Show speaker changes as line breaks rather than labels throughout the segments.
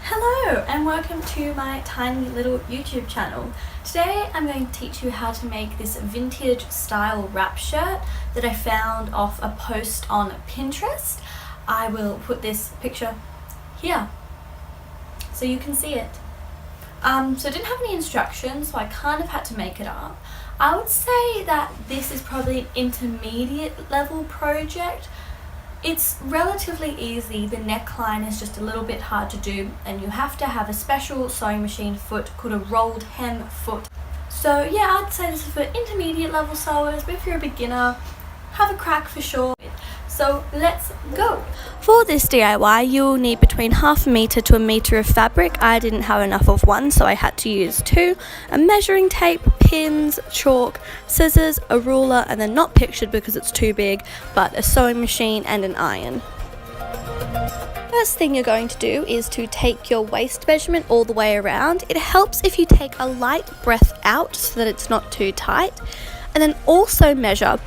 Hello and welcome to my tiny little YouTube channel. Today I'm going to teach you how to make this vintage style wrap shirt that I found off a post on Pinterest. I will put this picture here so you can see it. So I didn't have any instructions, so I kind of had to make it up. I would say that this is probably an intermediate level project. It's relatively easy. The neckline is just a little bit hard to do, and you have to have a special sewing machine foot called a rolled hem foot. So yeah, I'd say this is for intermediate level sewers, but if you're a beginner, have a crack for sure. So let's go. For this DIY, you'll need between half a metre to a metre of fabric. I didn't have enough of one, so I had to use two. A measuring tape, pins, chalk, scissors, a ruler, and then not pictured because it's too big, but a sewing machine and an iron. First thing you're going to do is to take your waist measurement all the way around. It helps if you take a light breath out so that it's not too tight, and then also measure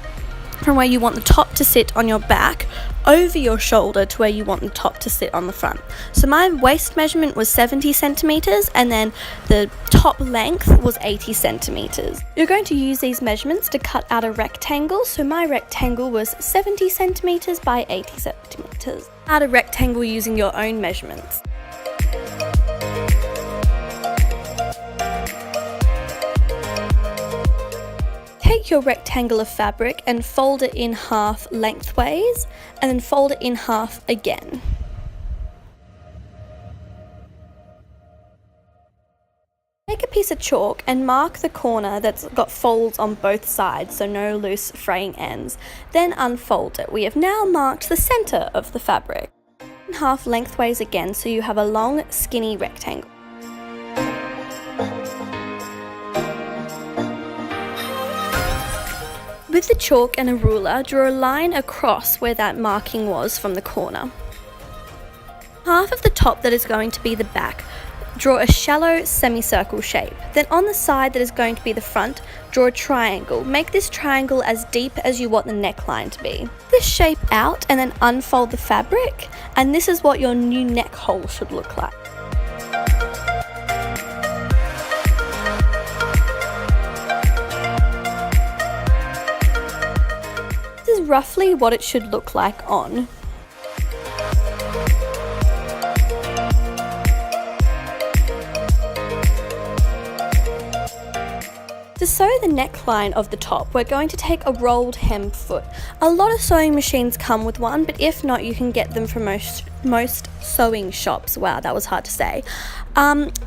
from where you want the top to sit on your back over your shoulder to where you want the top to sit on the front. So my waist measurement was 70 centimeters and then the top length was 80 centimeters. You're going to use these measurements to cut out a rectangle. So my rectangle was 70 centimeters by 80 centimeters. Cut a rectangle using your own measurements. Take your rectangle of fabric and fold it in half lengthways, and then fold it in half again. Take a piece of chalk and mark the corner that's got folds on both sides, so no loose fraying ends. Then unfold it. We have now marked the center of the fabric. In half lengthways again, so you have a long, skinny rectangle. With the chalk and a ruler, draw a line across where that marking was from the corner. Half of the top that is going to be the back, draw a shallow semicircle shape. Then on the side that is going to be the front, draw a triangle. Make this triangle as deep as you want the neckline to be. This shape out and then unfold the fabric, and this is what your new neck hole should look like. This is roughly what it should look like on. To sew the neckline of the top, we're going to take a rolled hem foot. A lot of sewing machines come with one, but if not, you can get them from most sewing shops. Wow, that was hard to say.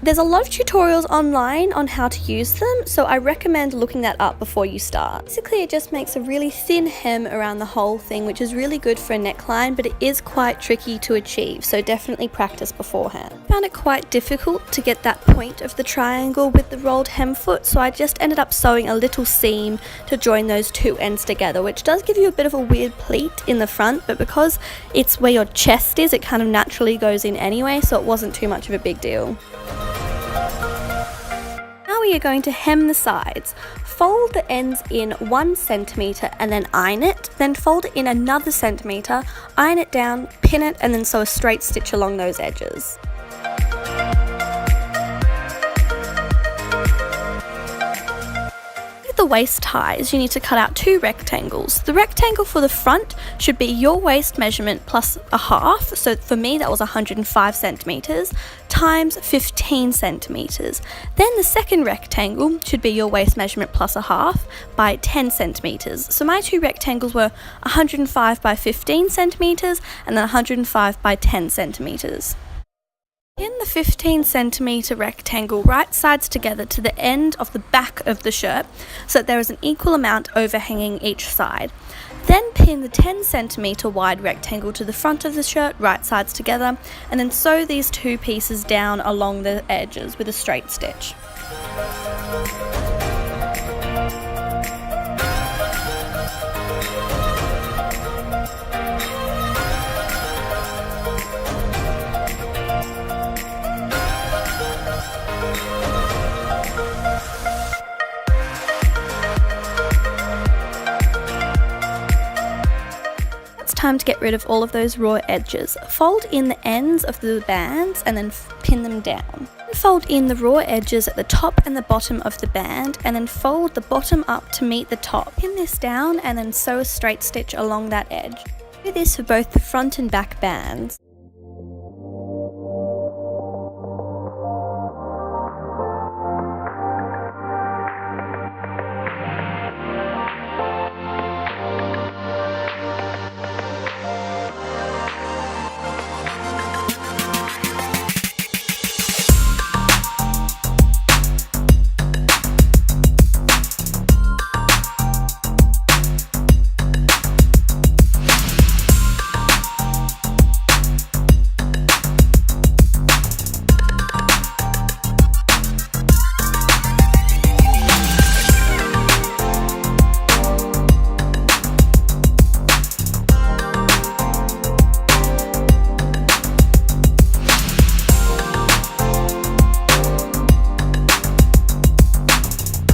There's a lot of tutorials online on how to use them, so I recommend looking that up before you start. Basically, it just makes a really thin hem around the whole thing, which is really good for a neckline, but it is quite tricky to achieve, so definitely practice beforehand. I found it quite difficult to get that point of the triangle with the rolled hem foot, so I just ended up sewing a little seam to join those two ends together, which does give you a bit of a weird pleat in the front, but because it's where your chest is, it kind of naturally goes in anyway, so it wasn't too much of a big deal. Now we are going to hem the sides. Fold the ends in 1 centimeter and then iron it, then fold it in another centimeter, iron it down, pin it, and then sew a straight stitch along those edges. The waist ties, you need to cut out 2 rectangles. The rectangle for the front should be your waist measurement plus a half, so for me that was 105 centimeters times 15 centimeters. Then the second rectangle should be your waist measurement plus a half by 10 centimeters. So my 2 rectangles were 105 by 15 centimeters and then 105 by 10 centimeters. Pin the 15 centimeter rectangle right sides together to the end of the back of the shirt so that there is an equal amount overhanging each side. Then pin the 10 centimeter wide rectangle to the front of the shirt right sides together, and then sew these 2 pieces down along the edges with a straight stitch. time to get rid of all of those raw edges. Fold in the ends of the bands and then pin them down. Fold in the raw edges at the top and the bottom of the band, and then fold the bottom up to meet the top. Pin this down and then sew a straight stitch along that edge. Do this for both the front and back bands.